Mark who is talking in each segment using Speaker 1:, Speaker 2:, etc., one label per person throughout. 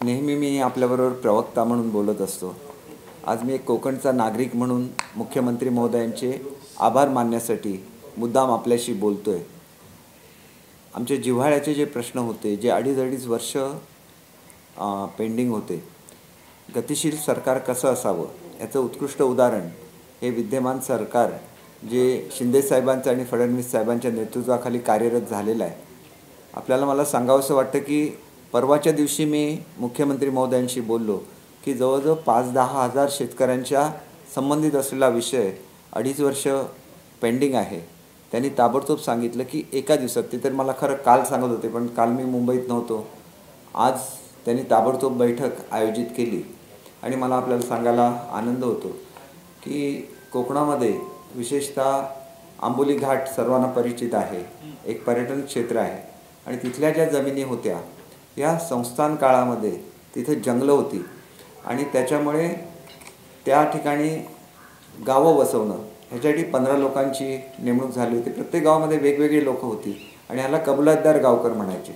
Speaker 1: नेहमी मी आपल्याबरोबर प्रवक्ता म्हणून बोलत असतो. आज मी एक कोकणचा नागरिक म्हणून मुख्यमंत्री महोदयांचे आभार मानण्यासाठी मुद्दाम आपल्याशी बोलतोय. आमचे जिव्हाळ्याचे जे प्रश्न होते, जे अडीच वर्ष पेंडिंग होते, गतिशील सरकार कसं असावं याचं उत्कृष्ट उदाहरण हे विद्यमान सरकार जे शिंदेसाहेबांचं आणि फडणवीस साहेबांच्या नेतृत्वाखाली कार्यरत झालेलं आहे. मला सांगावंसं वाटतं की परवाच्या दिवशी मी मुख्यमंत्री महोदयांशी बोललो की जवळजवळ 5-10 हजार शेतकऱ्यांच्या संबंधित असलेला विषय 2.5 वर्ष पेंडिंग आहे. त्यांनी ताबडतोब सांगितलं की एका दिवसात, ते तर मला खरं काल सांगत होते, पण काल मी मुंबईत नव्हतो. आज त्यांनी ताबडतोब बैठक आयोजित केली आणि मला आपल्याला सांगायला आनंद होतो की कोकणामध्ये विशेषतः आंबोली घाट सर्वांना परिचित आहे, एक पर्यटन क्षेत्र आहे आणि तिथल्या ज्या जमिनी होत्या या संस्थान काळामध्ये तिथे जंगलं होती आणि त्याच्यामुळे त्या ठिकाणी गावं वसवणं ह्याच्यासाठी 15 लोकांची नेमणूक झाली होती. प्रत्येक गावामध्ये वेगवेगळी लोकं होती आणि ह्याला कबूलातदार गावकर म्हणायचे.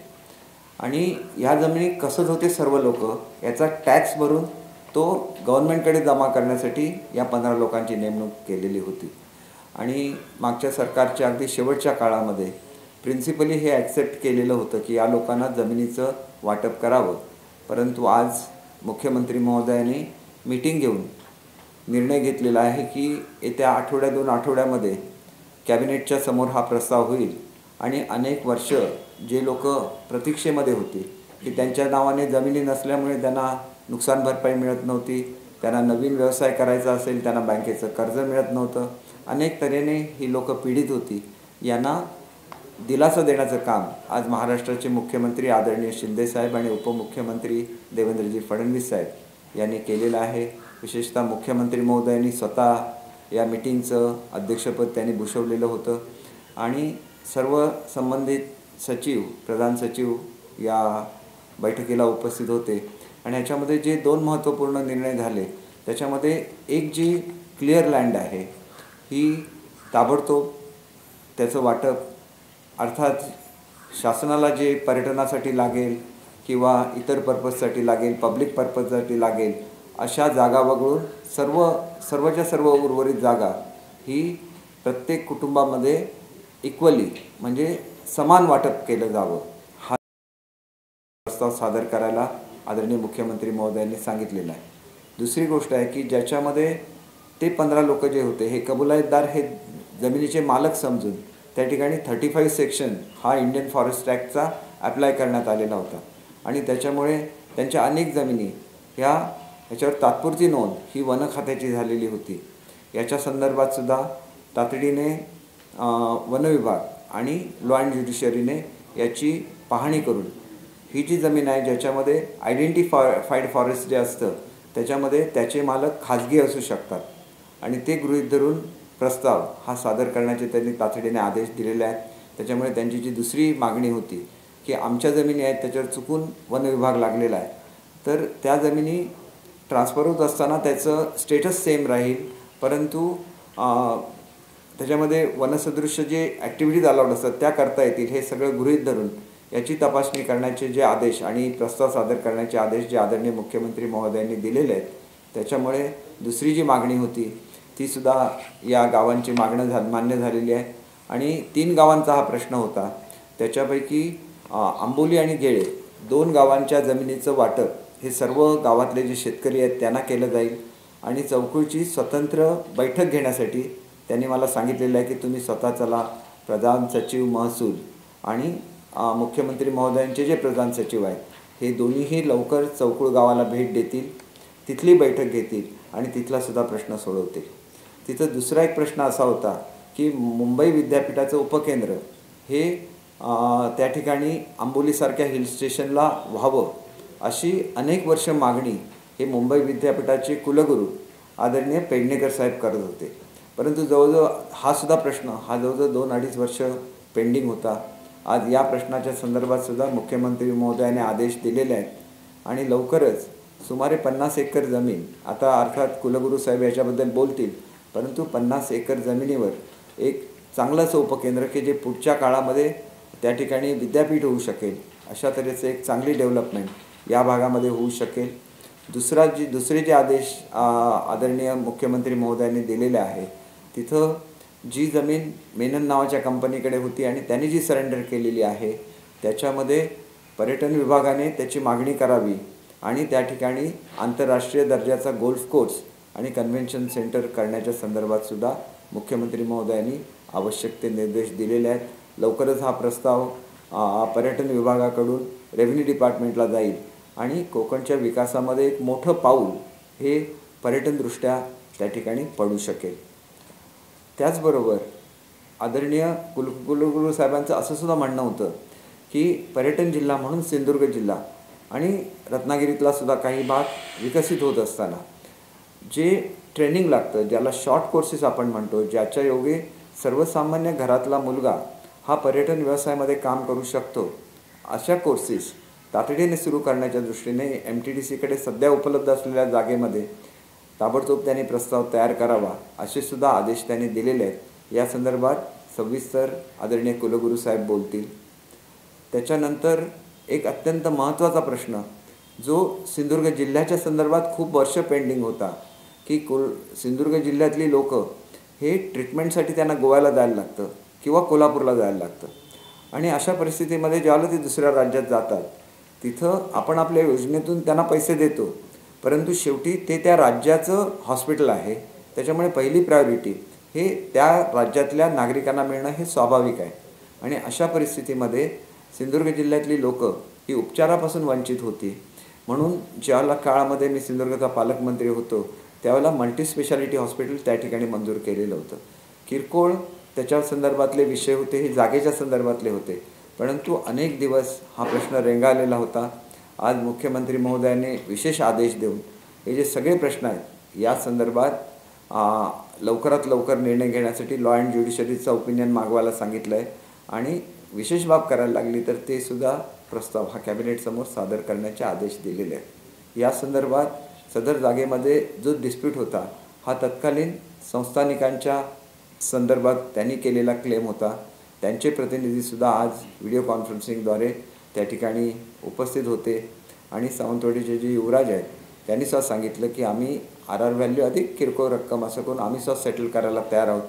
Speaker 1: आणि ह्या जमिनी कसत होते सर्व लोक, याचा टॅक्स भरून तो गव्हर्नमेंटकडे जमा करण्यासाठी या 15 लोकांची नेमणूक केलेली होती. आणि मागच्या सरकारच्या अगदी शेवटच्या काळामध्ये प्रिन्सिपली हे ॲक्सेप्ट केलेलं होतं की या लोकांना जमिनीचं वाटप करावं. परंतु आज मुख्यमंत्री महोदयांनी मीटिंग घेऊन निर्णय घेतलेला आहे की येत्या 2 आठवड्यामध्ये कॅबिनेटच्या समोर हा प्रस्ताव होईल आणि अनेक वर्ष जे लोक प्रतीक्षेमध्ये होती की त्यांच्या नावाने जमिनी नसल्यामुळे त्यांना नुकसान भरपाई मिळत नव्हती, त्यांना नवीन व्यवसाय करायचा असेल त्यांना बँकेचं कर्ज मिळत नव्हतं, अनेक तऱ्हेने ही लोकं पीडित होती, यांना दिलासा देण्याचं काम आज महाराष्ट्राचे मुख्यमंत्री आदरणीय शिंदेसाहेब आणि उपमुख्यमंत्री देवेंद्रजी फडणवीस साहेब यांनी केलेलं आहे. विशेषतः मुख्यमंत्री महोदयांनी स्वतः या मीटिंगचं अध्यक्षपद त्यांनी भूषवलेलं होतं आणि सर्व संबंधित सचिव, प्रधान सचिव या बैठकीला उपस्थित होते. आणि ह्याच्यामध्ये जे 2 महत्त्वपूर्ण निर्णय झाले त्याच्यामध्ये एक जी क्लिअर लँड आहे ही ताबडतोब त्याचं वाटप, अर्थात शासनाला जे पर्यटनासाठी लागेल किंवा इतर पर्पजसाठी लागेल, पब्लिक पर्पजसाठी लागेल अशा जागा वगळून सर्वच्या सर्व उर्वरित जागा ही प्रत्येक कुटुंबामध्ये इक्वली म्हणजे समान वाटप केलं जावं, हा प्रस्ताव सादर करायला आदरणीय मुख्यमंत्री महोदयांनी सांगितलेलं आहे. दुसरी गोष्ट आहे की ज्याच्यामध्ये ते 15 लोक जे होते हे कबूलातदार, हे जमिनीचे मालक समजून त्या ठिकाणी 35 सेक्शन हा इंडियन फॉरेस्ट ॲक्टचा ॲप्लाय करण्यात आलेला होता आणि त्याच्यामुळे त्यांच्या अनेक जमिनी ह्याच्यावर तात्पुरती नोंद ही वन खात्याची झालेली होती. याच्या संदर्भात सुद्धा तातडीने वन विभाग आणि लॉ अँड ज्युडिशरीने याची पाहणी करून ही जी जमीन आहे ज्याच्यामध्ये आयडेंटिफाईड फॉरेस्ट जे असतं त्याच्यामध्ये त्याचे मालक खाजगी असू शकतात आणि ते गृहीत धरून प्रस्ताव हा सादर करण्याचे त्यांनी तातडीने आदेश दिलेले आहेत. त्याच्यामुळे त्यांची जी दुसरी मागणी होती की आमच्या जमिनी आहेत त्याच्यावर चुकून वन विभाग लागलेला आहे, तर त्या जमिनी ट्रान्सफर होत असताना त्याचं स्टेटस सेम राहील, परंतु त्याच्यामध्ये वनसदृश्य जे ॲक्टिव्हिटीज अलाउड असतात त्या करता येतील, हे सगळं गृहीत धरून याची तपासणी करण्याचे जे आदेश आणि प्रस्ताव सादर करण्याचे आदेश जे आदरणीय मुख्यमंत्री महोदयांनी दिलेले आहेत, त्याच्यामुळे दुसरी जी मागणी होती तीसुद्धा या गावांची मान्य झालेली आहे. आणि 3 गावांचा हा प्रश्न होता, त्याच्यापैकी आंबोली आणि गेळे 2 गावांच्या जमिनीचं वाटप हे सर्व गावातले जे शेतकरी आहेत त्यांना केलं जाईल आणि चौकशीची स्वतंत्र बैठक घेण्यासाठी त्यांनी मला सांगितलेलं आहे की तुम्ही स्वतः चला, प्रधान सचिव महसूल आणि मुख्यमंत्री महोदयांचे जे प्रधान सचिव आहेत हे दोन्हीही लवकर चौकुळ गावाला भेट देतील, तिथली बैठक घेतील आणि तिथलासुद्धा प्रश्न सोडवतील. तिथं दुसरा एक प्रश्न असा होता की मुंबई विद्यापीठाचं उपकेंद्र हे त्या ठिकाणी आंबोलीसारख्या हिल स्टेशनला व्हावं अशी अनेक वर्ष मागणी हे मुंबई विद्यापीठाचे कुलगुरू आदरणीय पेडणेकर साहेब करत होते. परंतु जवळजवळ हा सुद्धा प्रश्न जवळजवळ 2-2.5 वर्ष पेंडिंग होता. आज या प्रश्नाच्या संदर्भात सुद्धा मुख्यमंत्री महोदयाने आदेश दिलेले आहेत आणि लवकरच सुमारे 50 एकर जमीन, आता अर्थात कुलगुरू साहेब याच्याबद्दल बोलतील, परंतु 50 एकर जमिनीवर एक चांगलं असं उपकेंद्र की जे पुढच्या काळामध्ये त्या ठिकाणी विद्यापीठ होऊ शकेल अशा तऱ्हेचं एक चांगली डेव्हलपमेंट या भागामध्ये होऊ शकेल. दुसरे जे आदेश आदरणीय मुख्यमंत्री महोदयांनी दिलेले आहे, तिथं जी जमीन मेनन नावाच्या कंपनीकडे होती आणि त्यांनी जी सरेंडर केलेली आहे त्याच्यामध्ये पर्यटन विभागाने त्याची मागणी करावी आणि त्या ठिकाणी आंतरराष्ट्रीय दर्जाचा गोल्फ कोर्स आणि कन्व्हेन्शन सेंटर करण्याच्या संदर्भात सुद्धा मुख्यमंत्री महोदयांनी आवश्यक ते निर्देश दिलेले आहेत. लवकरच हा प्रस्ताव पर्यटन विभागाकडून रेव्हेन्यू डिपार्टमेंटला जाईल आणि कोकणच्या विकासामध्ये एक मोठं पाऊल हे पर्यटनदृष्ट्या त्या ठिकाणी पडू शकेल. त्याचबरोबर आदरणीय कुलगुरू साहेबांचं असं सुद्धा म्हणणं होतं की पर्यटन जिल्हा म्हणून सिंधुदुर्ग जिल्हा आणि रत्नागिरीतला सुद्धा काही भाग विकसित होत असताना जे ट्रेनिंग लागतं, ज्याला शॉर्ट कोर्सेस आपण म्हणतो, ज्याच्या योगे सर्वसामान्य घरातला मुलगा हा पर्यटन व्यवसायामध्ये काम करू शकतो, अशा कोर्सेस तातडीने सुरू करण्याच्या दृष्टीने MTDCकडे सध्या उपलब्ध असलेल्या जागेमध्ये ताबडतोब त्यांनी प्रस्ताव तयार करावा असे सुद्धा आदेश त्यांनी दिलेले आहेत. या संदर्भात सविस्तर आदरणीय कुलगुरू साहेब बोलतील. त्याच्यानंतर एक अत्यंत महत्त्वाचा प्रश्न जो सिंधुदुर्ग जिल्ह्याच्या संदर्भात खूप वर्ष पेंडिंग होता की सिंधुदुर्ग जिल्ह्यातली लोक हे ट्रीटमेंटसाठी त्यांना गोव्याला जायला लागतं किंवा कोल्हापूरला जायला लागतं आणि अशा परिस्थितीमध्ये ज्यावेळेला ते दुसऱ्या राज्यात जातात तिथं आपण आपल्या योजनेतून त्यांना पैसे देतो, परंतु शेवटी ते त्या राज्याचं हॉस्पिटल आहे, त्याच्यामुळे पहिली प्रायोरिटी हे त्या राज्यातल्या नागरिकांना मिळणं हे स्वाभाविक आहे. आणि अशा परिस्थितीमध्ये सिंधुदुर्ग जिल्ह्यातली लोक ही उपचारापासून वंचित होती. म्हणून ज्या काळामध्ये मी सिंधुदुर्गचा पालकमंत्री होतो त्यावेळेला मल्टीस्पेशालिटी हॉस्पिटल त्या ठिकाणी मंजूर केलेलं होतं. किरकोळ त्याच्या संदर्भातले विषय होते, हे जागेच्या संदर्भातले होते, परंतु अनेक दिवस हा प्रश्न रेंगाळलेला होता. आज मुख्यमंत्री महोदयांनी विशेष आदेश देऊन हे जे सगळे प्रश्न आहेत या संदर्भात लवकरात लवकर निर्णय घेण्यासाठी लॉ अँड ज्युडिशरीचा ओपिनियन मागवायला सांगितलं आहे आणि विशेष बाब करायला लागली तर ते सुद्धा प्रस्ताव हा कॅबिनेटसमोर सादर करण्याचे आदेश दिलेले आहेत. या संदर्भात सदर जागेमध्ये जो डिस्प्यूट होता हा तत्कालीन संस्थानिकांच्या संदर्भात त्यांनी केलेला क्लेम होता. त्यांचे प्रतिनिधीसुद्धा आज व्हिडिओ कॉन्फरन्सिंगद्वारे त्या ठिकाणी उपस्थित होते आणि सावंतवाडीचे जे युवराज आहेत त्यांनी सुद्धा सांगितलं की आम्ही RR व्हॅल्यू अधिक किरकोळ रक्कम असं करून आम्ही सुद्धा सेटल करायला तयार आहोत.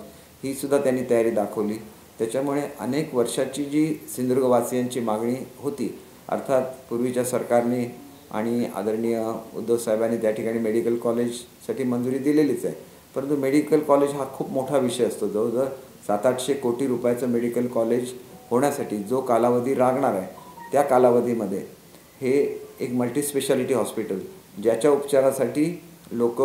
Speaker 1: ही सुद्धा त्यांनी तयारी दाखवली. त्याच्यामुळे अनेक वर्षाची जी सिंधुदुर्गवासियांची मागणी होती, अर्थात पूर्वीच्या सरकारने आणि आदरणीय उद्धव साहेबांनी त्या ठिकाणी मेडिकल कॉलेजसाठी मंजुरी दिलेलीच आहे, परंतु मेडिकल कॉलेज हा खूप मोठा विषय असतो. जवळजवळ 700-800 कोटी रुपयाचं मेडिकल कॉलेज होण्यासाठी जो कालावधी लागणार आहे त्या कालावधीमध्ये हे एक मल्टीस्पेशालिटी हॉस्पिटल ज्याच्या उपचारासाठी लोक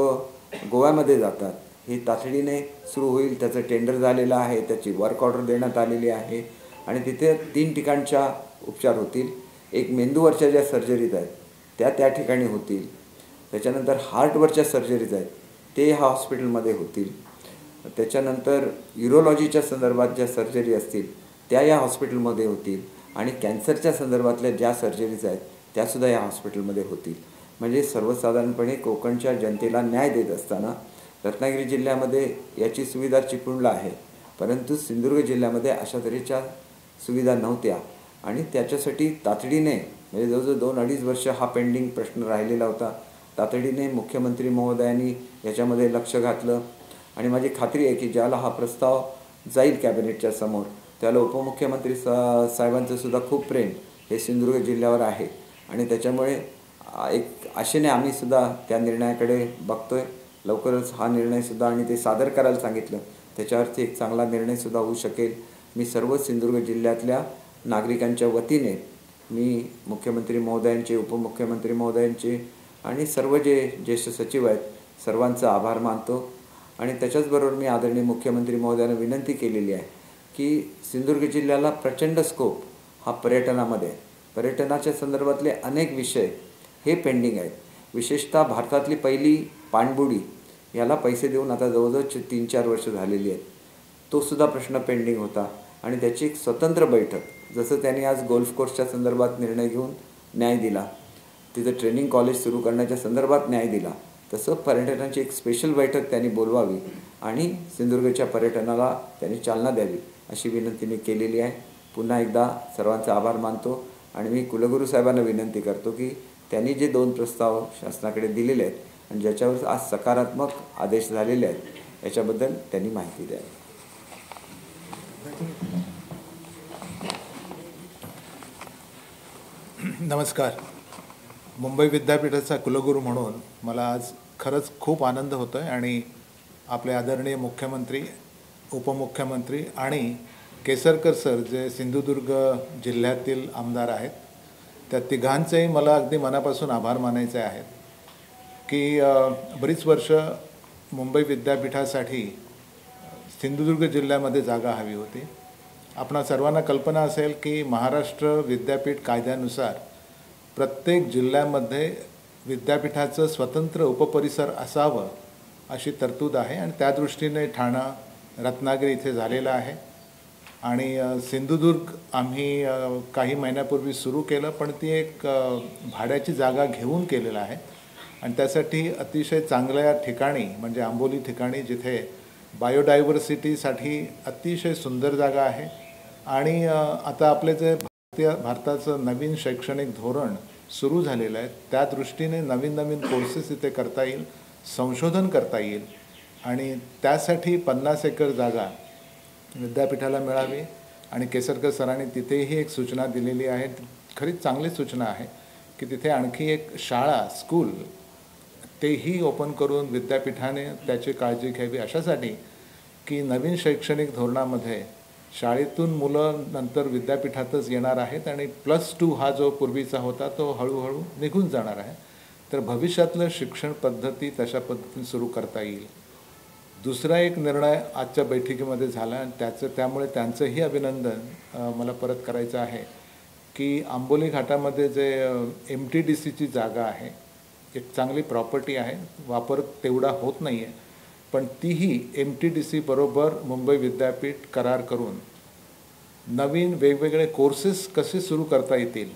Speaker 1: गोव्यामध्ये जातात हे तातडीने सुरू होईल. त्याचं टेंडर झालेलं आहे, त्याची वर्क ऑर्डर देण्यात आलेली आहे आणि तिथे 3 ठिकाणच्या उपचार होतील. एक मेंदूवरच्या ज्या सर्जरीज आहेत त्या ठिकाणी होतील. त्याच्यानंतर हार्टवरच्या सर्जरीज आहेत ते ह्या हॉस्पिटलमध्ये होतील. त्याच्यानंतर युरोलॉजीच्या संदर्भात ज्या सर्जरी असतील त्या या हॉस्पिटलमध्ये होतील आणि कॅन्सरच्या संदर्भातल्या ज्या सर्जरीज आहेत त्यासुद्धा या हॉस्पिटलमध्ये होतील. म्हणजे सर्वसाधारणपणे कोकणच्या जनतेला न्याय देत असताना रत्नागिरी जिल्ह्यामध्ये याची सुविधा चिपळूणला आहे, परंतु सिंधुदुर्ग जिल्ह्यामध्ये अशा तऱ्हेच्या सुविधा नव्हत्या आणि त्याच्यासाठी तातडीने म्हणजे जवळजवळ 2-2.5 वर्ष हा पेंडिंग प्रश्न राहिलेला होता. तातडीने मुख्यमंत्री महोदयांनी याच्यामध्ये लक्ष घातलं आणि माझी खात्री आहे की ज्याला हा प्रस्ताव जाईल कॅबिनेटच्या समोर त्याला उपमुख्यमंत्री साहेबांचं सुद्धा खूप प्रेम हे सिंधुदुर्ग जिल्ह्यावर आहे आणि त्याच्यामुळे एक आशेने आम्ही सुद्धा त्या निर्णयाकडे बघतोय. लवकरच हा निर्णयसुद्धा आणि ते सादर करायला सांगितलं त्याच्यावरती एक चांगला निर्णयसुद्धा होऊ शकेल. मी सर्व सिंधुदुर्ग जिल्ह्यातल्या नागरिकांच्या वतीने मी मुख्यमंत्री महोदयांचे, उपमुख्यमंत्री महोदयांचे आणि सर्व जे ज्येष्ठ सचिव आहेत सर्वांचा आभार मानतो आणि त्याच्याचबरोबर मी आदरणीय मुख्यमंत्री महोदयांना विनंती केलेली आहे की सिंधुदुर्ग जिल्ह्याला प्रचंड स्कोप हा पर्यटनामध्ये पर्यटनाच्या संदर्भातले अनेक विषय हे पेंडिंग आहेत. विशेषतः भारतातली पहिली पाणबुडी याला पैसे देऊन आता जवळजवळ 3-4 वर्ष झालेली आहेत. तो सुद्धा प्रश्न पेंडिंग होता आणि त्याची एक स्वतंत्र बैठक जसं त्यांनी आज गोल्फ कोर्सच्या संदर्भात निर्णय घेऊन न्याय दिला, तिथं ट्रेनिंग कॉलेज सुरू करण्याच्या संदर्भात न्याय दिला, तसं पर्यटनाची एक स्पेशल बैठक त्यांनी बोलवावी आणि सिंधुदुर्गच्या पर्यटनाला त्यांनी चालना द्यावी अशी विनंती मी केलेली आहे. पुन्हा एकदा सर्वांचा आभार मानतो आणि मी कुलगुरू साहेबांना विनंती करतो की त्यांनी जे 2 प्रस्ताव शासनाकडे दिलेले आहेत आणि ज्याच्यावर आज सकारात्मक आदेश झालेले आहेत याच्याबद्दल त्यांनी माहिती द्यावी.
Speaker 2: नमस्कार. मुंबई विद्यापीठाचा कुलगुरू म्हणून मला आज खरंच खूप आनंद होतो आहे आणि आपले आदरणीय मुख्यमंत्री, उपमुख्यमंत्री आणि केसरकर सर जे सिंधुदुर्ग जिल्ह्यातील आमदार आहेत, त्या तिघांचेही मला अगदी मनापासून आभार मानायचे आहेत की बरीच वर्ष मुंबई विद्यापीठासाठी सिंधुदुर्ग जिल्ह्यामध्ये जागा हवी होती. आपणा सर्वांना कल्पना असेल की महाराष्ट्र विद्यापीठ कायद्यानुसार प्रत्येक जिल्ह्यामध्ये विद्यापीठाचं स्वतंत्र उपपरिसर असावं अशी तरतूद आहे आणि त्या दृष्टीने ठाणा, रत्नागिरी इथे झालेलं आहे आणि सिंधुदुर्ग आम्ही काही महिन्यापूर्वी सुरू केलं, पण ती एक भाड्याची जागा घेऊन केलेलं आहे आणि त्यासाठी अतिशय चांगल्या ठिकाणी म्हणजे आंबोली ठिकाणी जिथे बायोडायव्हर्सिटीसाठी अतिशय सुंदर जागा आहे आणि आता आपले जे भारताचं नवीन शैक्षणिक धोरण सुरू झालेलं आहे त्या दृष्टीने नवीन नवीन कोर्सेस इथे करता येईल, संशोधन करता येईल आणि त्यासाठी 50 एकर जागा विद्यापीठाला मिळावी आणि केसरकर सरांनी तिथेही एक सूचना दिलेली आहे. खरीच चांगली सूचना आहे की तिथे आणखी एक शाळा, स्कूल तेही ओपन करून विद्यापीठाने त्याची काळजी घ्यावी अशासाठी की नवीन शैक्षणिक धोरणामध्ये शाळेतून मुलं नंतर विद्यापीठातच येणार आहेत आणि +2 हा जो पूर्वीचा होता तो हळूहळू निघून जाणार आहे. तर भविष्यातलं शिक्षण पद्धती तशा पद्धतीने सुरू करता येईल. दुसरा एक निर्णय आजच्या बैठकीमध्ये झाला आणि त्यामुळे त्यांचंही अभिनंदन मला परत करायचं आहे की आंबोली घाटामध्ये जे MTDCची जागा आहे, एक चांगली प्रॉपर्टी आहे, वापर तेवढा होत नाही आहे, पण तीही MTDC बरोबर मुंबई विद्यापीठ करार करून नवीन वेगवेगळे कोर्सेस कसे सुरू करता येतील,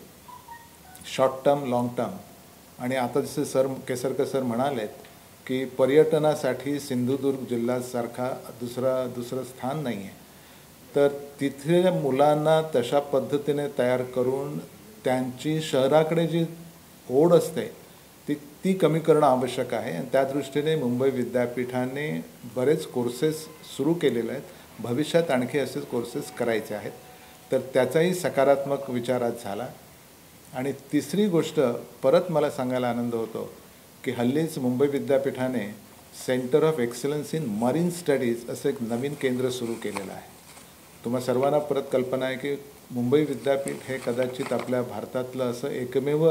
Speaker 2: शॉर्ट टर्म, लाँग टर्म आणि आता जसे केसरकर सर म्हणालेत की पर्यटनासाठी सिंधुदुर्ग जिल्ह्यासारखा दुसरं स्थान नाही आहे, तर तिथे मुलांना तशा पद्धतीने तयार करून त्यांची शहराकडे जी ओढ असते ती कमी करणं आवश्यक आहे आणि त्या दृष्टीने मुंबई विद्यापीठाने बरेच कोर्सेस सुरू केलेले आहेत. भविष्यात आणखी असेच कोर्सेस करायचे आहेत, तर त्याचाही सकारात्मक विचार आज झाला. आणि तिसरी गोष्ट परत मला सांगायला आनंद होतो की हल्लीच मुंबई विद्यापीठाने centre of excellence in marine studies असं एक नवीन केंद्र सुरू केलेलं आहे. तुम्हा सर्वांना परत कल्पना आहे की मुंबई विद्यापीठ हे कदाचित आपल्या भारतातलं असं एकमेव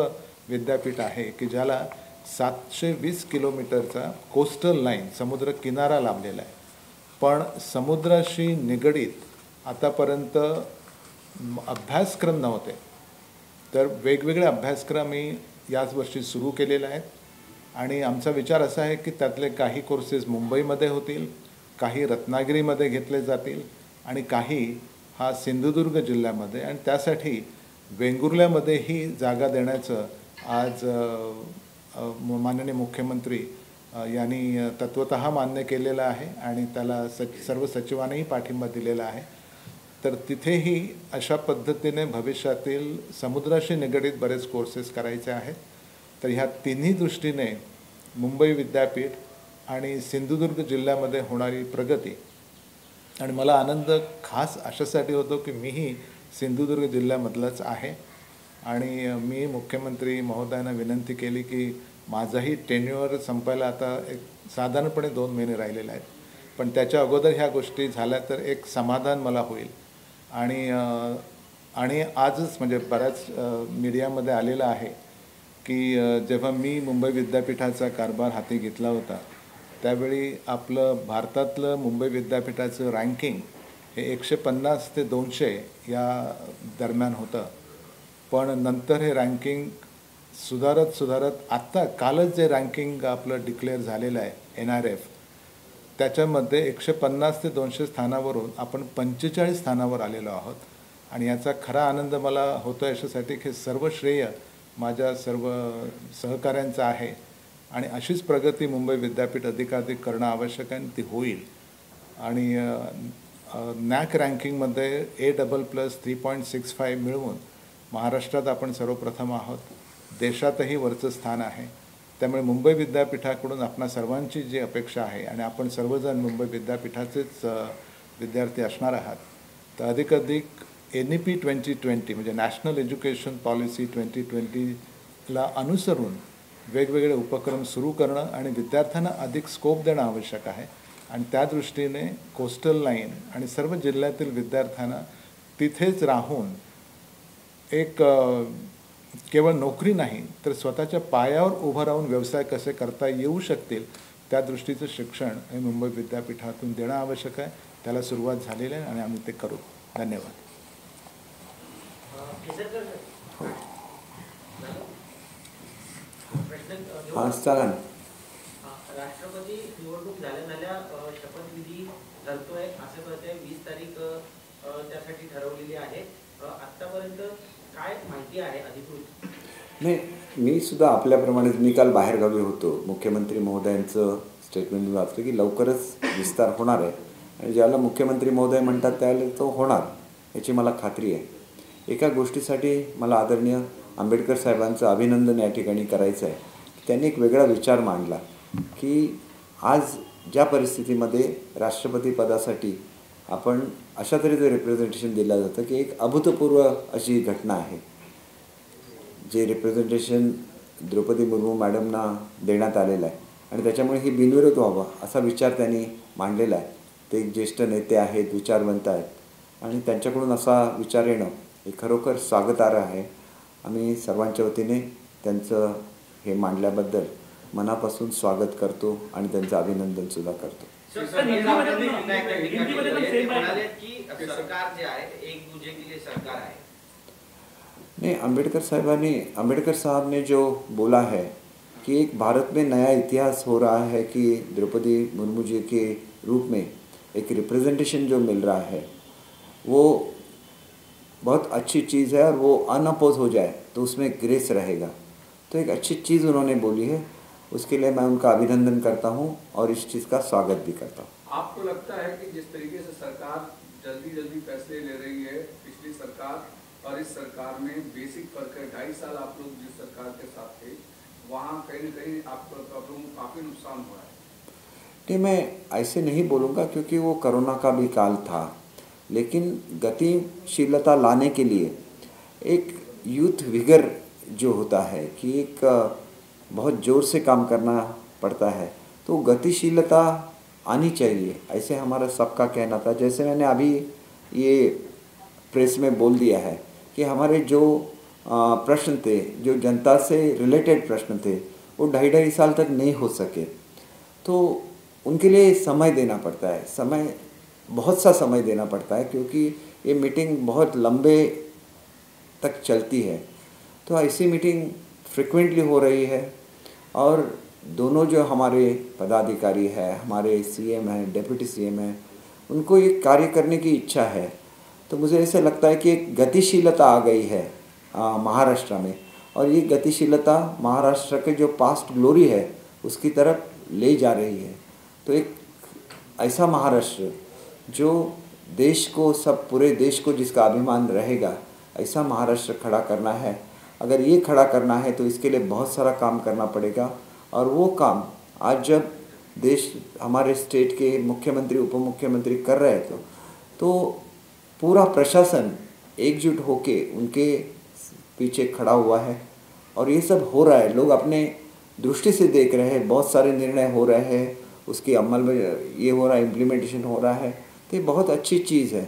Speaker 2: विद्यापीठ आहे की ज्याला 720 किलोमीटरचा कोस्टल लाईन समुद्र किनारा लाभलेला आहे, पण समुद्राशी निगडीत आतापर्यंत अभ्यासक्रम नव्हते. तर वेगवेगळे अभ्यासक्रम याच वर्षी सुरू केलेले आहेत आणि आमचा विचार असा आहे की त्यातले काही कोर्सेस मुंबईमध्ये होतील, काही रत्नागिरीमध्ये घेतले जातील आणि काही हा सिंधुदुर्ग जिल्ह्यामध्ये आणि त्यासाठी वेंगुर्ल्यामध्येही जागा देण्याचं आज माननीय मुख्यमंत्री यांनी तत्वतः मान्य केलेलं आहे आणि त्याला सर्व सचिवांनीही पाठिंबा दिलेला आहे. तर तिथेही अशा पद्धतीने भविष्यातील समुद्राशी निगडीत बरेच कोर्सेस करायचे आहेत. तर ह्या तिन्ही दृष्टीने मुंबई विद्यापीठ आणि सिंधुदुर्ग जिल्ह्यामध्ये होणारी प्रगती आणि मला आनंद खास अशासाठी होतो की मीही सिंधुदुर्ग जिल्ह्यामधलाच आहे आणि मी मुख्यमंत्री महोदयांना विनंती केली की माझाही टेन्युअर संपायला आता एक साधारणपणे 2 महिने राहिलेले आहेत, पण त्याच्या अगोदर ह्या गोष्टी झाल्या तर एक समाधान मला होईल. आणि आजच म्हणजे बऱ्याच मीडियामध्ये आलेलं आहे की जेव्हा मी मुंबई विद्यापीठाचा कारभार हाती घेतला होता त्यावेळी आपलं भारतातलं मुंबई विद्यापीठाचं रँकिंग हे 150 ते 200 या दरम्यान होतं, पण नंतर हे रँकिंग सुधारत आत्ता कालच जे रँकिंग आपलं डिक्लेअर झालेलं आहे NRF त्याच्यामध्ये 150 ते 200 स्थानावरून आपण 45 स्थानावर आलेलो आहोत आणि याचा खरा आनंद मला होतो याच्यासाठी की सर्व श्रेय माझ्या सर्व सहकाऱ्यांचं आहे आणि अशीच प्रगती मुंबई विद्यापीठ अधिकाधिक करणं आवश्यक आहे आणि ती होईल. आणि NAAC रँकिंगमध्ये A++ 3.65 मिळवून महाराष्ट्रात आपण सर्वप्रथम आहोत. देशातही वरचं स्थान आहे. त्यामुळे मुंबई विद्यापीठाकडून आपणा सर्वांची जी अपेक्षा आहे आणि आपण सर्वजण मुंबई विद्यापीठाचेच विद्यार्थी असणार आहात, तर अधिकाधिक NEP 2020 म्हणजे नॅशनल एज्युकेशन पॉलिसी 2020ला अनुसरून वेगवेगळे उपक्रम सुरू करणं आणि विद्यार्थ्यांना अधिक स्कोप देणं आवश्यक आहे. आणि त्या दृष्टीने कोस्टल लाईन आणि सर्व जिल्ह्यातील विद्यार्थ्यांना तिथेच राहून एक केवळ नोकरी नाही तर स्वतःच्या पायावर उभं राहून व्यवसाय कसे करता येऊ शकतील त्या दृष्टीचं शिक्षण हे मुंबई विद्यापीठातून देणं आवश्यक आहे. त्याला सुरुवात झालेली आहे आणि आम्ही ते करू. धन्यवाद.
Speaker 1: हां चला ना.
Speaker 3: राष्ट्रपती निवडणूक झाल्या शपथविधी ठरतोय असं कळतंय. 20 तारीख त्यासाठी ठरवलेली आहे. आतापर्यंत काय माहिती आहे अधिकृत?
Speaker 1: नाही, मी सुद्धा आपल्याप्रमाणेच मी काल बाहेरगावी होतो. मुख्यमंत्री महोदयांचं स्टेटमेंट वाचलं की लवकरच विस्तार होणार आहे आणि ज्याला मुख्यमंत्री महोदय म्हणतात त्याला तो होणार याची मला खात्री आहे. एका गोष्टीसाठी मला आदरणीय आंबेडकर साहेबांचं अभिनंदन या ठिकाणी करायचं आहे. त्यांनी एक वेगळा विचार मांडला की आज ज्या परिस्थितीमध्ये राष्ट्रपती पदासाठी आपण अशा तऱ्हेचं रिप्रेझेंटेशन दिलं जातं की एक अभूतपूर्व अशी घटना आहे. जे रिप्रेझेंटेशन द्रौपदी मुर्मू मॅडमना देण्यात आलेलं आहे आणि त्याच्यामुळे ही बिनविरोध व्हावं असा विचार त्यांनी मांडलेला आहे. ते एक ज्येष्ठ नेते आहेत, विचारवंत आहेत आणि त्यांच्याकडून असा विचार येणं हे खरोखर स्वागतार्ह आहे. आम्ही सर्वांच्या वतीने त्यांचं हे मांडल्याबद्दल मनापासून स्वागत करतो आणि त्यांचं अभिनंदनसुद्धा करतो.
Speaker 3: सरकार जे आहे एक दूजे के लिए सरकार आहे.
Speaker 1: नहीं, आंबेडकर साहब ने जो बोला है कि एक भारत में नया इतिहास हो रहा है कि द्रौपदी मुर्मू जी के रूप में एक रिप्रेजेंटेशन जो मिल रहा है वो बहुत अच्छी चीज़ है और वो अनअपोज हो जाए तो उसमें ग्रेस रहेगा. तो एक अच्छी चीज़ उन्होंने बोली है, उसके लिए मैं उनका अभिनंदन करता हूँ और इस चीज़ का स्वागत भी करता हूँ.
Speaker 4: आपको लगता है कि जिस तरीके से सरकार जल्दी फैसले ले रही है, पिछली सरकार और इस सरकार में बेसिक फर्क है. 2.5 साल आप लोग जिस सरकार के साथ थे वहाँ कहीं न कहीं आप लोगों को काफ़ी नुकसान हुआ है.
Speaker 1: नहीं, मैं ऐसे नहीं बोलूँगा क्योंकि वो कोरोना का भी काल था, लेकिन गतिशीलता लाने के लिए एक यूथ विगर जो होता है कि एक बहुत ज़ोर से काम करना पड़ता है, तो गतिशीलता आनी चाहिए, ऐसे हमारा सबका कहना था. जैसे मैंने अभी ये प्रेस में बोल दिया है कि हमारे जो प्रश्न थे, जो जनता से रिलेटेड प्रश्न थे, वो 2.5 साल तक नहीं हो सके, तो उनके लिए समय देना पड़ता है. बहुत सा समय देना पड़ता है क्योंकि ये मीटिंग बहुत लंबे तक चलती है. तो ऐसी मीटिंग फ्रिक्वेंटली हो रही है और दोनों जो हमारे पदाधिकारी है, हमारे CM हैं, डिप्टी CM हैं, उनको ये कार्य करने की इच्छा है. तो मुझे ऐसा लगता है कि एक गतिशीलता आ गई है महाराष्ट्र में और ये गतिशीलता महाराष्ट्र के जो पास्ट ग्लोरी है उसकी तरफ ले जा रही है. तो एक ऐसा महाराष्ट्र जो देश को, सब पूरे देश को जिसका अभिमान रहेगा, ऐसा महाराष्ट्र खड़ा करना है. अगर ये खड़ा करना है तो इसके लिए बहुत सारा काम करना पड़ेगा और वो काम आज जब देश हमारे स्टेट के मुख्यमंत्री उपमुख्यमंत्री कर रहे थे तो पूरा प्रशासन एकजुट होके उनके पीछे खड़ा हुआ है और ये सब हो रहा है. लोग अपने दृष्टि से देख रहे हैं, बहुत सारे निर्णय हो रहे हैं, उसकी अमल में ये हो रहा है, इम्प्लीमेंटेशन हो रहा है. तो ये बहुत अच्छी चीज़ है.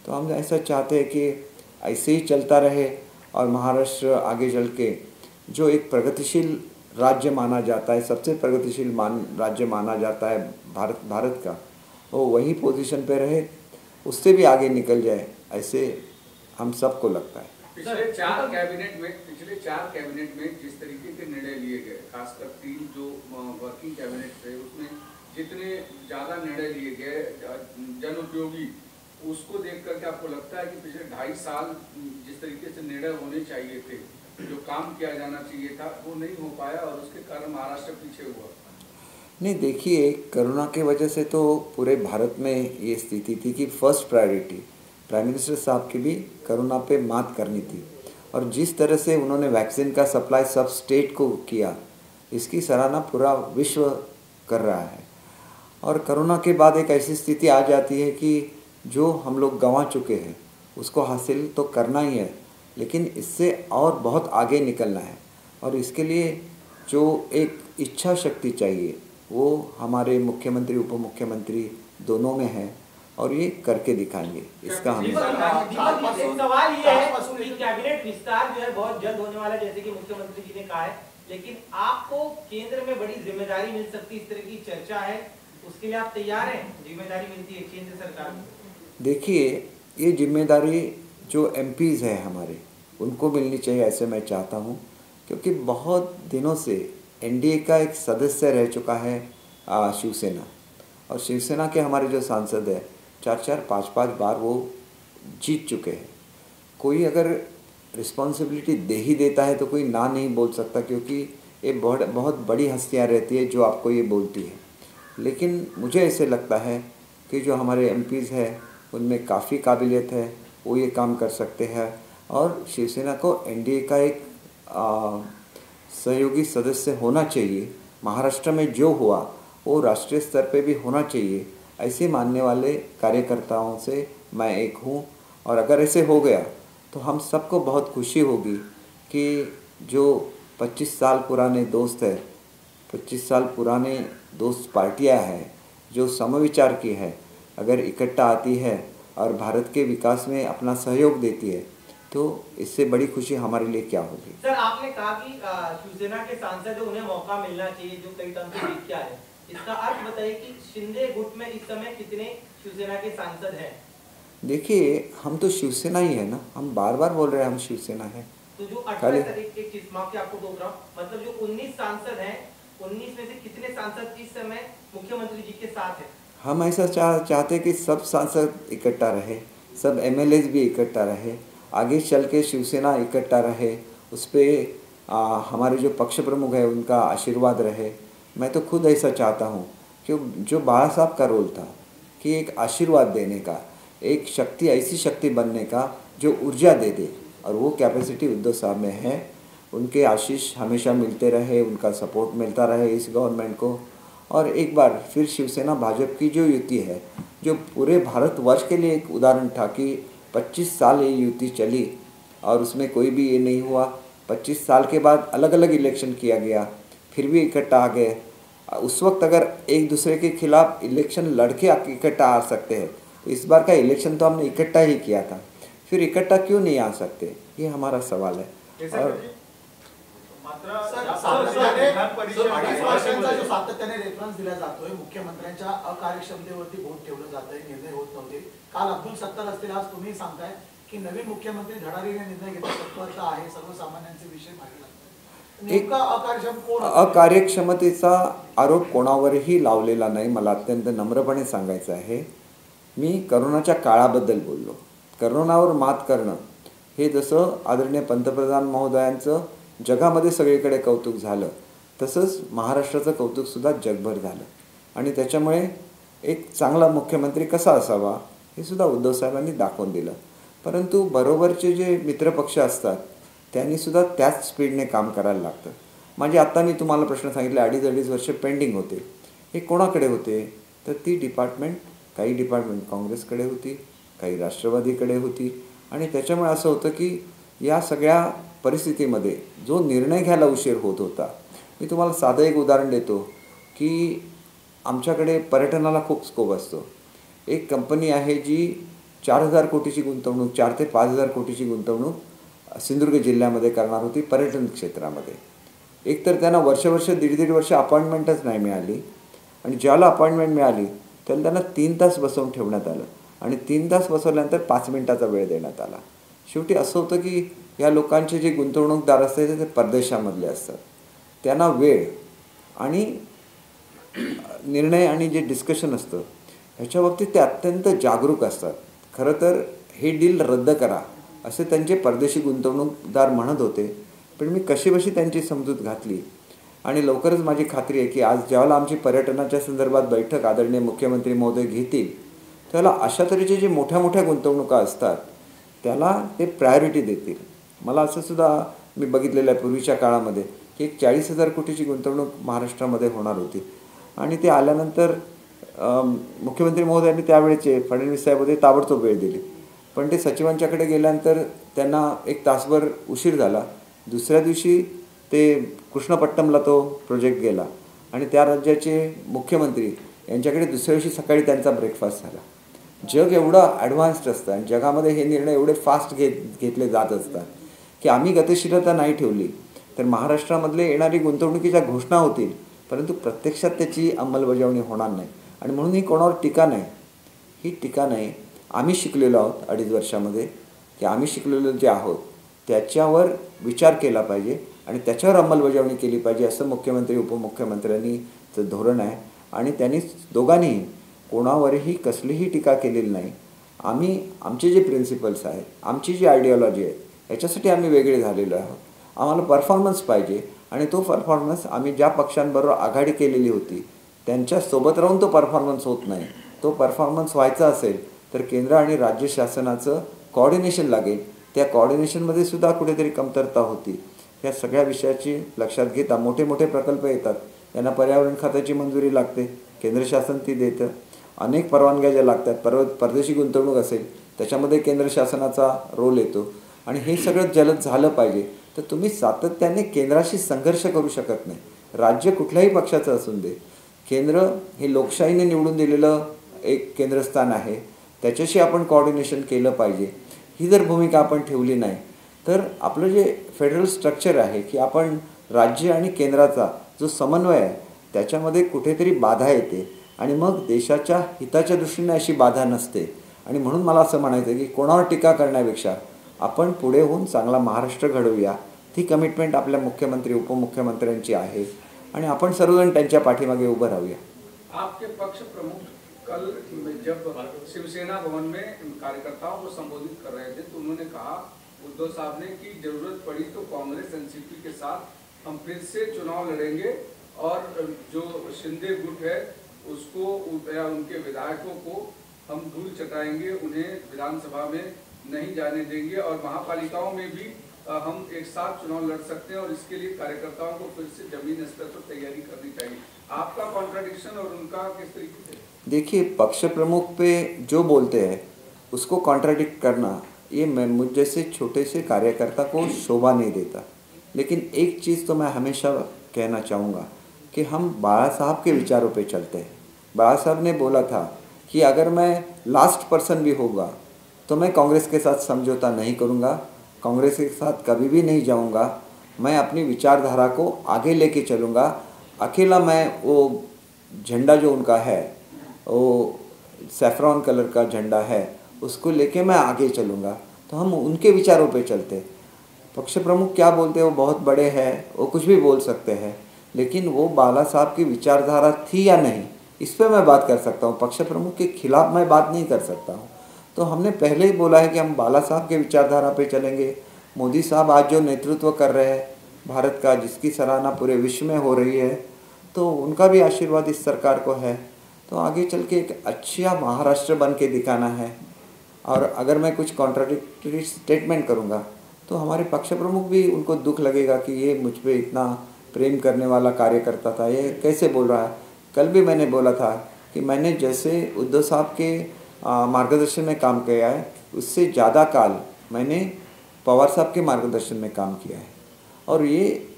Speaker 1: तो हम ऐसा चाहते हैं कि ऐसे ही चलता रहे और महाराष्ट्र आगे चल के जो एक प्रगतिशील राज्य माना जाता है, सबसे प्रगतिशील राज्य माना जाता है भारत का, वो वही पोजीशन पे रहे, उससे भी आगे निकल जाए, ऐसे हम सबको लगता है.
Speaker 4: पिछले चार कैबिनेट में जिस तरीके के निर्णय लिए गए, खासकर 3 जो वर्किंग कैबिनेट थे उसमें जितने ज़्यादा निर्णय लिए गए जन उपयोगी, उसको देख करके आपको लगता है कि पिछले 2.5 साल जिस तरीके से निर्णय होने चाहिए थे, जो काम किया जाना चाहिए था, वो नहीं हो पाया और उसके कारण महाराष्ट्र पीछे हुआ?
Speaker 1: नहीं, देखिए, कोरोना के वजह से तो पूरे भारत में ये स्थिति थी कि फर्स्ट प्रायोरिटी प्राइम मिनिस्टर साहब की भी कोरोना पे मात करनी थी और जिस तरह से उन्होंने वैक्सीन का सप्लाई सब स्टेट को किया, इसकी सराहना पूरा विश्व कर रहा है। और कोरोना के बाद एक ऐसी स्थिति आ जाती है कि जो हम लोग गंवा चुके हैं उसको हासिल तो करना ही है, लेकिन इससे और बहुत आगे निकलना है। और इसके लिए जो एक इच्छा शक्ति चाहिए वो हमारे मुख्यमंत्री उप मुख्यमंत्री दोनों में है और ये करके दिखाएंगे। इसका हम
Speaker 3: एक सवाल ये है कि कैबिनेट विस्तार जो है बहुत जल्द होने वाला है, जैसे कि मुख्यमंत्री जी ने कहा है, लेकिन आपको केंद्र में बड़ी जिम्मेदारी मिल सकती है, इस तरह की चर्चा है, उसके लिए आप तैयार हैं? जिम्मेदारी मिलती है केंद्र सरकार को।
Speaker 1: देखिए, ये जिम्मेदारी जो एमपीज़ हैं हमारे उनको मिलनी चाहिए, ऐसे मैं चाहता हूँ, क्योंकि बहुत दिनों से एनडीए का एक सदस्य रह चुका है शिवसेना, और शिवसेना के हमारे जो सांसद हैं 4-4, 5-5 बार वो जीत चुके हैं। कोई अगर रिस्पॉन्सिबिलिटी दे ही देता है तो कोई ना नहीं बोल सकता, क्योंकि ये बहुत बड़ी हस्तियाँ रहती है जो आपको ये बोलती है। लेकिन मुझे ऐसे लगता है कि जो हमारे एमपीज़ हैं उनमें काफ़ी काबिलियत है, वो ये काम कर सकते हैं, और शिवसेना को एनडीए का एक सहयोगी सदस्य होना चाहिए। महाराष्ट्र में जो हुआ वो राष्ट्रीय स्तर पे भी होना चाहिए, ऐसे मानने वाले कार्यकर्ताओं से मैं एक हूँ। और अगर ऐसे हो गया तो हम सबको बहुत खुशी होगी कि जो 25 साल पुराने दोस्त है, 25 साल पुराने दोस्त पार्टियां हैं जो समविचार की है, अगर इकट्ठा आती है और भारत के विकास में अपना सहयोग देती है तो इससे बड़ी खुशी हमारे लिए क्या होगी।
Speaker 3: सर, आपने कहा कि शिवसेना के सांसद है उन्हें मौका मिलना चाहिए जो कई टर्म से जीत के आए, इसका अर्थ बताइए कि शिंदे गुट में इस समय कितने शिवसेना के सांसद हैं?
Speaker 1: देखिए, हम तो शिवसेना ही है ना, हम बार बार बोल रहे हैं हम शिवसेना है।
Speaker 3: तो जो 18 एक चीज माफ आपको टोक रहा हूं, मतलब जो 19 सांसद हैं, 19 में से कितने सांसद इस समय मुख्यमंत्री जी के साथ हैं? हम ऐसा
Speaker 1: चाहते कि सब सांसद इकट्ठा रहे, सब एमएलएज भी इकट्ठा रहे, आगे चल के शिवसेना इकट्ठा रहे, उस पर हमारे जो पक्ष प्रमुख है उनका आशीर्वाद रहे। मैं तो खुद ऐसा चाहता हूँ कि जो बाला साहब का रोल था कि एक आशीर्वाद देने का, एक शक्ति, ऐसी शक्ति बनने का जो ऊर्जा दे दे, और वो कैपेसिटी उद्धव साहब में है। उनके आशीष हमेशा मिलते रहे, उनका सपोर्ट मिलता रहे इस गवर्नमेंट को। और एक बार फिर शिवसेना भाजपा की जो युति है, जो पूरे भारतवर्ष के लिए एक उदाहरण था कि 25 साल ये युति चली और उसमें कोई भी ये नहीं हुआ। 25 साल के बाद अलग अलग इलेक्शन किया गया, फिर भी इकट्ठा आ गए। उस वक्त अगर एक दूसरे के खिलाफ इलेक्शन लड़के इकट्ठा आ सकते हैं, तो इस बार का इलेक्शन तो हमने इकट्ठा ही किया था, फिर इकट्ठा क्यों नहीं आ सकते, ये हमारा सवाल है। और
Speaker 5: जो सातत्याने रेफरन्स दिला जातोय, मुख्यमंत्र्यांच्या अकार्यक्षमतेवरती बोट ठेवलं जातंय, निर्णय होत नव्हते। काल अब्दुल सत्तार असतील, आज तुम्ही सांगताय की नवीन मुख्यमंत्री धडाडीने निर्णय घेण्यास तत्परता आहे, सर्वसामान्यांचे विषय मागे लागतात।
Speaker 1: अकार्यक्षमतेचा आरोप कोणावरही लावलेला नाही, मला अत्यंत नम्रपणे सांगायचं आहे। मी करोनाच्या काळाबद्दल बोललो। करोनावर मात करणं हे जसं आदरणीय पंतप्रधान महोदयांचं जगामध्ये सगळीकडे कौतुक झालं, तसंच महाराष्ट्राचं कौतुकसुद्धा जगभर झालं। आणि त्याच्यामुळे एक चांगला मुख्यमंत्री कसा असावा हे सुद्धा उद्धव साहेबांनी दाखवून दिलं। परंतु बरोबरचे जे मित्रपक्ष असतात त्यांनीसुद्धा त्याच स्पीडने काम करायला लागतं। म्हणजे आत्ता मी तुम्हाला प्रश्न सांगितले, 2.5 वर्ष पेंडिंग होते, हे कोणाकडे होते? तर ती डिपार्टमेंट, काही डिपार्टमेंट काँग्रेसकडे होती, काही राष्ट्रवादीकडे होती। आणि त्याच्यामुळे असं होतं की या सगळ्या परिस्थितीमध्ये जो निर्णय घ्यायला उशीर होत होता। मी तुम्हाला साधं एक उदाहरण देतो की आमच्याकडे पर्यटनाला खूप स्कोप असतो। एक कंपनी आहे जी 4,000 कोटीची गुंतवणूक, 4 ते 5,000 कोटीची गुंतवणूक सिंधुदुर्ग जिल्ह्यामध्ये करणार होती पर्यटन क्षेत्रामध्ये। एकतर त्यांना वर्ष 1.5 वर्ष अपॉइंटमेंटच नाही मिळाली, आणि ज्याला अपॉइंटमेंट मिळाली त्याला त्यांना 3 तास बसवून ठेवण्यात आलं, आणि 3 तास बसवल्यानंतर 5 मिनिटाचा वेळ देण्यात आला। शेवटी असं होतं की या लोकांचे जे गुंतवणूकदार असतात ते परदेशामधले असतात, त्यांना वेळ आणि निर्णय आणि जे डिस्कशन असतं ह्याच्या बाबतीत ते अत्यंत जागरूक असतात। खरं तर हे डील रद्द करा असे त्यांचे परदेशी गुंतवणूकदार म्हणत होते, पण मी कशीबशी त्यांची समजूत घातली, आणि लवकरच माझी खात्री आहे की आज ज्यावेळेला आमची पर्यटनाच्या संदर्भात बैठक आदरणीय मुख्यमंत्री महोदय घेतील त्याला अशा तऱ्हेचे जे मोठ्या मोठ्या गुंतवणुका असतात त्याला ते प्रायोरिटी देतील। मला असं सुद्धा मी बघितलेलं आहे पूर्वीच्या काळामध्ये की एक 40,000 कोटीची गुंतवणूक महाराष्ट्रामध्ये होणार होती आणि ते आल्यानंतर मुख्यमंत्री महोदयांनी त्यावेळेचे फडणवीस साहेब होते ताबडतोब वेळ दिली, पण ते सचिवांच्याकडे गेल्यानंतर त्यांना 1 तासभर उशीर झाला. दुसऱ्या दिवशी ते कृष्णपट्टमला तो प्रोजेक्ट गेला आणि त्या राज्याचे मुख्यमंत्री यांच्याकडे दुसऱ्या दिवशी सकाळी त्यांचा ब्रेकफास्ट झाला. जग एवढं ॲडव्हान्स्ड असतं आणि जगामध्ये हे निर्णय एवढे फास्ट घेतले जात असतात की आम्ही गतिशीलता नाही ठेवली तर महाराष्ट्रामधले येणारी गुंतवणुकीच्या घोषणा होतील, परंतु प्रत्यक्षात त्याची अंमलबजावणी होणार नाही. आणि म्हणून ही कोणावर टीका नाही, ही टीका नाही. आम्ही शिकलेलो आहोत 2.5 वर्षामध्ये की आम्ही शिकलेलो जे आहोत त्याच्यावर विचार केला पाहिजे आणि त्याच्यावर अंमलबजावणी केली पाहिजे असं मुख्यमंत्री उपमुख्यमंत्र्यांनीचं धोरण आहे आणि त्यांनी दोघांनीही कोणावरही कसलीही टीका केलेली नाही. आम्ही आमचे जे प्रिन्सिपल्स आहेत, आमची जी आयडिओलॉजी आहे याच्यासाठी आम्ही वेगळे झालेलो आहोत. आम्हाला परफॉर्मन्स पाहिजे आणि तो परफॉर्मन्स आम्ही ज्या पक्षांबरोबर आघाडी केलेली होती त्यांच्यासोबत राहून तो परफॉर्मन्स होत नाही. तो परफॉर्मन्स व्हायचा असेल तर केंद्र आणि राज्य शासनाचं कोऑर्डिनेशन लागेल. त्या कोऑर्डिनेशनमध्ये सुद्धा कुठेतरी कमतरता होती. या सगळ्या विषयाची लक्षात घेता मोठे मोठे प्रकल्प येतात, त्यांना पर्यावरण खात्याची मंजुरी लागते, केंद्र शासन ती देतं. अनेक परवानग्या ज्या लागतात, परदेशी गुंतवणूक असेल त्याच्यामध्ये केंद्र शासनाचा रोल येतो आणि हे सगळं जलद झालं पाहिजे. तर तुम्ही सातत्याने केंद्राशी संघर्ष करू शकत नाही. राज्य कुठल्याही पक्षाचं असून दे, केंद्र हे लोकशाहीने निवडून दिलेलं एक केंद्रस्थान आहे, त्याच्याशी आपण कोऑर्डिनेशन केलं पाहिजे. ही जर भूमिका आपण ठेवली नाही तर आपलं जे फेडरल स्ट्रक्चर आहे की आपण राज्य आणि केंद्राचा जो समन्वय आहे त्याच्यामध्ये कुठेतरी बाधा येते आणि मग देशाच्या हिताच्या दृष्टीने अशी बाधा नसते. आणि म्हणून मला असं म्हणायचं की कोणावर टीका करण्यापेक्षा आपण पुढे होऊन चांगला महाराष्ट्र घडवूया, ती कमिटमेंट आपल्या मुख्यमंत्री उपमुख्यमंत्र्यांची आहे आणि आपण सर्वजण त्यांच्या पाठीमागे उभं राहूया.
Speaker 4: आपके पक्ष प्रमुख कल जब शिवसेना भवन में कार्यकर्ताओं को संबोधित कर रहे थे तो उन्होंने कहा, उद्धव साहब ने, कि जरूरत पड़ी तो कांग्रेस एनसीपी के साथ हम फिर से चुनाव लड़ेंगे और जो शिंदे गुट है उसको या उनके विधायकों को हम धूल चटाएंगे, उन्हें विधानसभा में नहीं जाने देंगे और महापालिकाओं में भी हम एक साथ चुनाव लड़ सकते हैं और इसके लिए कार्यकर्ताओं को फिर से जमीन स्तर पर तैयारी करनी चाहिए. आपका कॉन्ट्राडिक्शन और उनका किस तरीके से?
Speaker 1: देखिए, पक्ष प्रमुख पे जो बोलते हैं उसको कॉन्ट्राडिक्ट करना ये मैं मुझ जैसे छोटे से कार्यकर्ता को शोभा नहीं देता. लेकिन एक चीज़ तो मैं हमेशा कहना चाहूँगा कि हम बाला साहब के विचारों पे चलते हैं. बाला साहब ने बोला था कि अगर मैं लास्ट पर्सन भी होगा तो मैं कांग्रेस के साथ समझौता नहीं करूँगा, कांग्रेस के साथ कभी भी नहीं जाऊँगा, मैं अपनी विचारधारा को आगे लेके चलूँगा. अकेला मैं वो झंडा जो उनका है, वो सैफ्रॉन कलर का झंडा है, उसको लेके मैं आगे चलूँगा. तो हम उनके विचारों पे चलते हैं. पक्ष प्रमुख क्या बोलते हैं, वो बहुत बड़े हैं, वो कुछ भी बोल सकते हैं, लेकिन वो बाला साहब की विचारधारा थी या नहीं इस पर मैं बात कर सकता हूँ. पक्ष प्रमुख के खिलाफ मैं बात नहीं कर सकता हूँ. तो हमने पहले ही बोला है कि हम बाला साहब के विचारधारा पे चलेंगे. मोदी साहब आज जो नेतृत्व कर रहे हैं भारत का, जिसकी सराहना पूरे विश्व में हो रही है, तो उनका भी आशीर्वाद इस सरकार को है. तो आगे चल के एक अच्छा महाराष्ट्र बन के दिखाना है. और अगर मैं कुछ कॉन्ट्राडिक्टरी स्टेटमेंट करूँगा तो हमारे पक्ष प्रमुख भी, उनको दुख लगेगा कि ये मुझ पर इतना प्रेम करने वाला कार्यकर्ता था, ये कैसे बोल रहा है. कल भी मैंने बोला था कि मैंने जैसे उद्धव साहब के मार्गदर्शन में काम किया है उससे ज़्यादा काल मैंने पवार साहब के मार्गदर्शन में काम किया है. और ये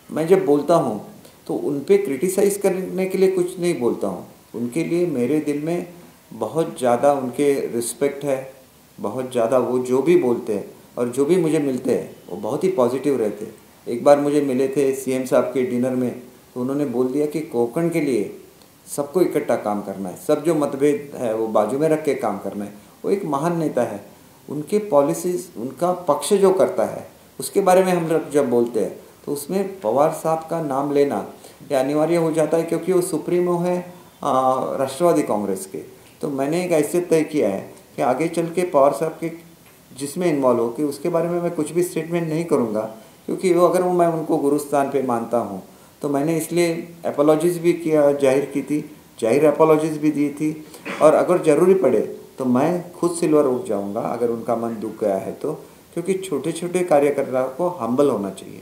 Speaker 1: मैं जब बोलता हूँ तो उन पे क्रिटिसाइज़ करने के लिए कुछ नहीं बोलता हूँ. उनके लिए मेरे दिल में बहुत ज़्यादा उनके रिस्पेक्ट है, बहुत ज़्यादा. वो जो भी बोलते हैं और जो भी मुझे मिलते हैं वो बहुत ही पॉजिटिव रहते हैं. एक बार मुझे मिले थे सीएम साहब के डिनर में, तो उन्होंने बोल दिया कि कोंकण के लिए सबको इकट्ठा काम करना है, सब जो मतभेद है वो बाजू में रख के काम करना है. वो एक महान नेता है. उनके पॉलिसीज़, उनका पक्ष जो करता है उसके बारे में हम लोग जब बोलते हैं तो उसमें पवार साहब का नाम लेना ये अनिवार्य हो जाता है, क्योंकि वो सुप्रीमो है राष्ट्रवादी कांग्रेस के. तो मैंने एक ऐसे तय किया है कि आगे चल के पवार साहब के जिसमें इन्वॉल्व हो कि उसके बारे में मैं कुछ भी स्टेटमेंट नहीं करूँगा, क्योंकि वो अगर मैं उनको गुरुस्थान पे मानता हूँ तो मैंने इसलिए अपॉलॉजीज़ भी किया, जाहिर की थी, जाहिर अपॉलॉजीज़ भी दी थी. और अगर ज़रूरी पड़े तो मैं खुद सिल्वर उठ जाऊँगा अगर उनका मन दुख गया है तो, क्योंकि छोटे छोटे कार्यकर्ताओं को हम्बल होना चाहिए,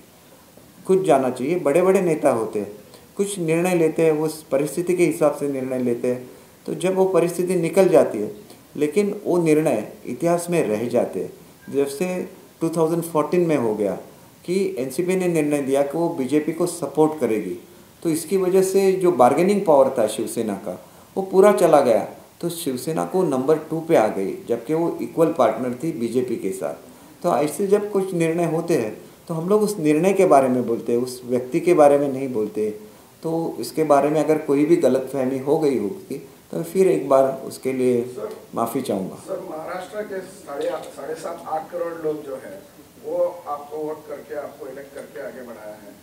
Speaker 1: खुद जाना चाहिए। बड़े बड़े नेता होते हैं, कुछ निर्णय लेते हैं, उस परिस्थिति के हिसाब से निर्णय लेते हैं, तो जब वो परिस्थिति निकल जाती है लेकिन वो निर्णय इतिहास में रह जाते हैं। जैसे 2014 में हो गया कि एनसीपी ने निर्णय दिया कि वो बीजेपी को सपोर्ट करेगी, तो इसकी वजह से जो बार्गेनिंग पावर था शिवसेना का वो पूरा चला गया, तो शिवसेना को नंबर 2 पे आ गई, जबकि वो इक्वल पार्टनर थी बीजेपी के साथ। तो ऐसे जब कुछ निर्णय होते हैं तो हम लोग उस निर्णय के बारे में बोलते हैं, उस व्यक्ति के बारे में नहीं बोलते। तो इसके बारे में अगर कोई भी गलतफहमी हो गई होगी तो फिर एक बार उसके लिए माफ़ी चाहूँगा।
Speaker 6: सर, महाराष्ट्र के 7.5 करोड़ लोग जो है वो आपको वोट करके, आपको इलेक्ट करके आगे बढ़ाया है।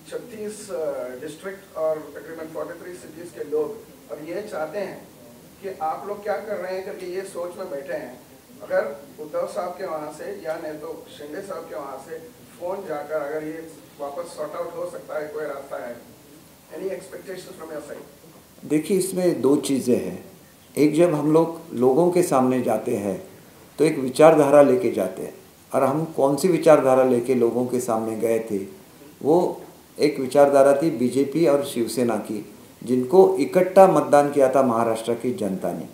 Speaker 6: 36 डिस्ट्रिक्ट और तकरीबन 43 सिटीज़ के लोग और ये चाहते हैं कि आप लोग क्या कर रहे हैं करके ये सोच में बैठे हैं। अगर उद्धव साहब के वहाँ से या नहीं तो शिंदे साहब के वहाँ से फ़ोन जाकर अगर ये वापस सॉर्ट आउट हो सकता है, कोई रास्ता है, any expectation from your side?
Speaker 1: देखिए, इसमें 2 चीज़ें हैं। एक, जब हम लोग लोगों के सामने जाते हैं तो एक विचारधारा लेके जाते हैं, और हम कौन सी विचारधारा लेके लोगों के सामने गए थे, वो एक विचारधारा थी बीजेपी और शिवसेना की, जिनको इकट्ठा मतदान किया था महाराष्ट्र की जनता ने।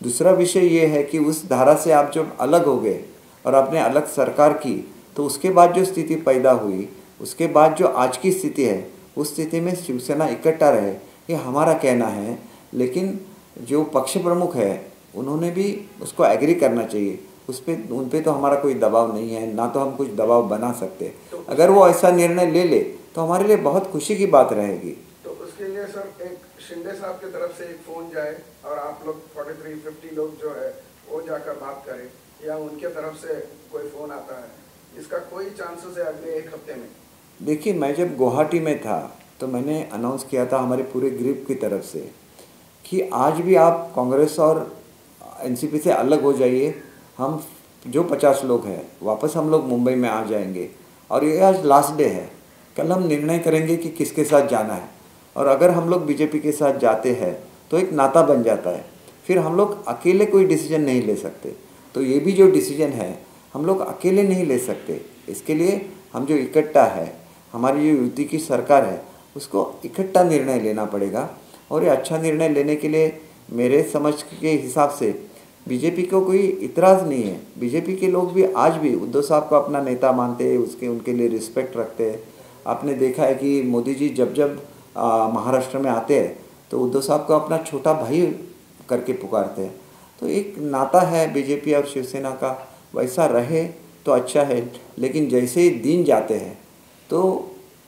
Speaker 1: दूसरा विषय ये है कि उस धारा से आप जब अलग हो गए और आपने अलग सरकार की, तो उसके बाद जो स्थिति पैदा हुई, उसके बाद जो आज की स्थिति है, उस स्थिति में शिवसेना इकट्ठा रहे, ये हमारा कहना है। लेकिन जो पक्ष प्रमुख है उन्होंने भी उसको एग्री करना चाहिए, उन पे तो हमारा कोई दबाव नहीं है, ना तो हम कुछ दबाव बना सकते। अगर वो ऐसा निर्णय ले ले तो हमारे लिए बहुत खुशी की बात रहेगी।
Speaker 6: तो उसके लिए सर एक शिंदे साहब की तरफ से एक फ़ोन जाए और आप लोग 43-50 लोग जो है वो जाकर बात करें, या उनके तरफ से कोई फ़ोन आता है, इसका कोई चांसेस है अगले 1 हफ्ते में?
Speaker 1: देखिए, मैं जब गुवाहाटी में था तो मैंने अनाउंस किया था हमारे पूरे ग्रुप की तरफ से कि आज भी आप कांग्रेस और एनसीपी से अलग हो जाइए, हम जो 50 लोग हैं वापस हम लोग मुंबई में आ जाएंगे, और ये आज लास्ट डे है। कल हम निर्णय करेंगे कि किसके साथ जाना है, और अगर हम लोग बीजेपी के साथ जाते हैं तो एक नाता बन जाता है, फिर हम लोग अकेले कोई डिसीजन नहीं ले सकते। तो ये भी जो डिसीजन है हम लोग अकेले नहीं ले सकते, इसके लिए हम जो इकट्ठा है, हमारी जो युति की सरकार है, उसको इकट्ठा निर्णय लेना पड़ेगा। और ये अच्छा निर्णय लेने के लिए मेरे समझ के हिसाब से बीजेपी को कोई इतराज़ नहीं है। बीजेपी के लोग भी आज भी उद्धव साहब को अपना नेता मानते हैं, उनके लिए रिस्पेक्ट रखते हैं। आपने देखा है कि मोदी जी जब महाराष्ट्र में आते हैं तो उद्धव साहब को अपना छोटा भाई करके पुकारते हैं। तो एक नाता है बीजेपी और शिवसेना का, वैसा रहे तो अच्छा है। लेकिन जैसे ही दिन जाते हैं तो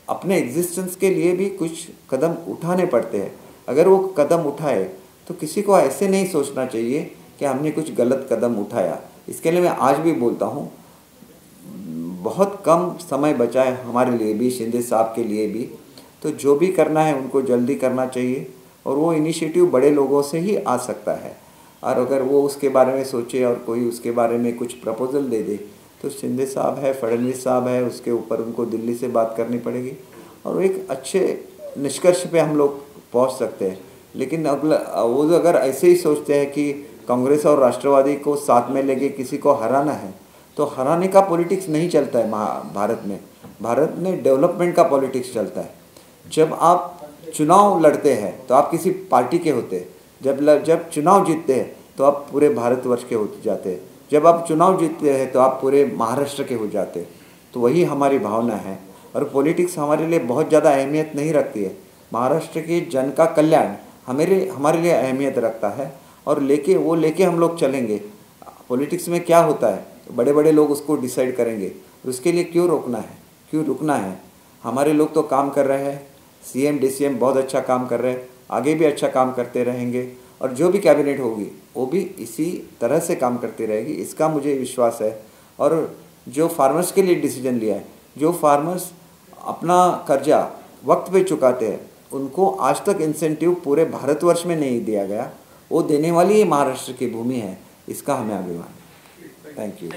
Speaker 1: अपने एग्जिस्टेंस के लिए भी कुछ कदम उठाने पड़ते हैं। अगर वो कदम उठाए तो किसी को ऐसे नहीं सोचना चाहिए कि हमने कुछ गलत कदम उठाया। इसके लिए मैं आज भी बोलता हूँ, बहुत कम समय बचा है हमारे लिए भी, शिंदे साहब के लिए भी। तो जो भी करना है उनको जल्दी करना चाहिए, और वो इनिशिएटिव बड़े लोगों से ही आ सकता है। और अगर वो उसके बारे में सोचे और कोई उसके बारे में कुछ प्रपोजल दे दे तो शिंदे साहब है, फडणवीस साहब है, उसके ऊपर उनको दिल्ली से बात करनी पड़ेगी और एक अच्छे निष्कर्ष पे हम लोग पहुंच सकते हैं। लेकिन वो अगर ऐसे ही सोचते हैं कि कांग्रेस और राष्ट्रवादी को साथ में लेके किसी को हराना है, तो हराने का पॉलिटिक्स नहीं चलता है भारत में। भारत में डेवलपमेंट का पॉलिटिक्स चलता है। जब आप चुनाव लड़ते हैं तो आप किसी पार्टी के होते हैं, जब चुनाव जीतते हैं तो आप पूरे भारतवर्ष के हो जाते हैं, जब आप चुनाव जीतते हैं तो आप पूरे महाराष्ट्र के हो जाते हैं। तो वही हमारी भावना है, और पॉलिटिक्स हमारे लिए बहुत ज़्यादा अहमियत नहीं रखती है। महाराष्ट्र के जन का कल्याण हमारे लिए अहमियत रखता है, और लेके हम लोग चलेंगे। पॉलिटिक्स में क्या होता है, बड़े बड़े लोग उसको डिसाइड करेंगे, उसके लिए क्यों रुकना है। हमारे लोग तो काम कर रहे हैं, सीएम डीसीएम बहुत अच्छा काम कर रहे हैं, आगे भी अच्छा काम करते रहेंगे, और जो भी कैबिनेट होगी वो भी इसी तरह से काम करती रहेगी, इसका मुझे विश्वास है। और जो फार्मर्स के लिए डिसीजन लिया है, जो फार्मर्स अपना कर्जा वक्त पे चुकाते हैं, उनको आज तक इंसेंटिव पूरे भारतवर्ष में नहीं दिया गया, वो देने वाली ये महाराष्ट्र की भूमि है, इसका हमें अभिमान है। Thank you.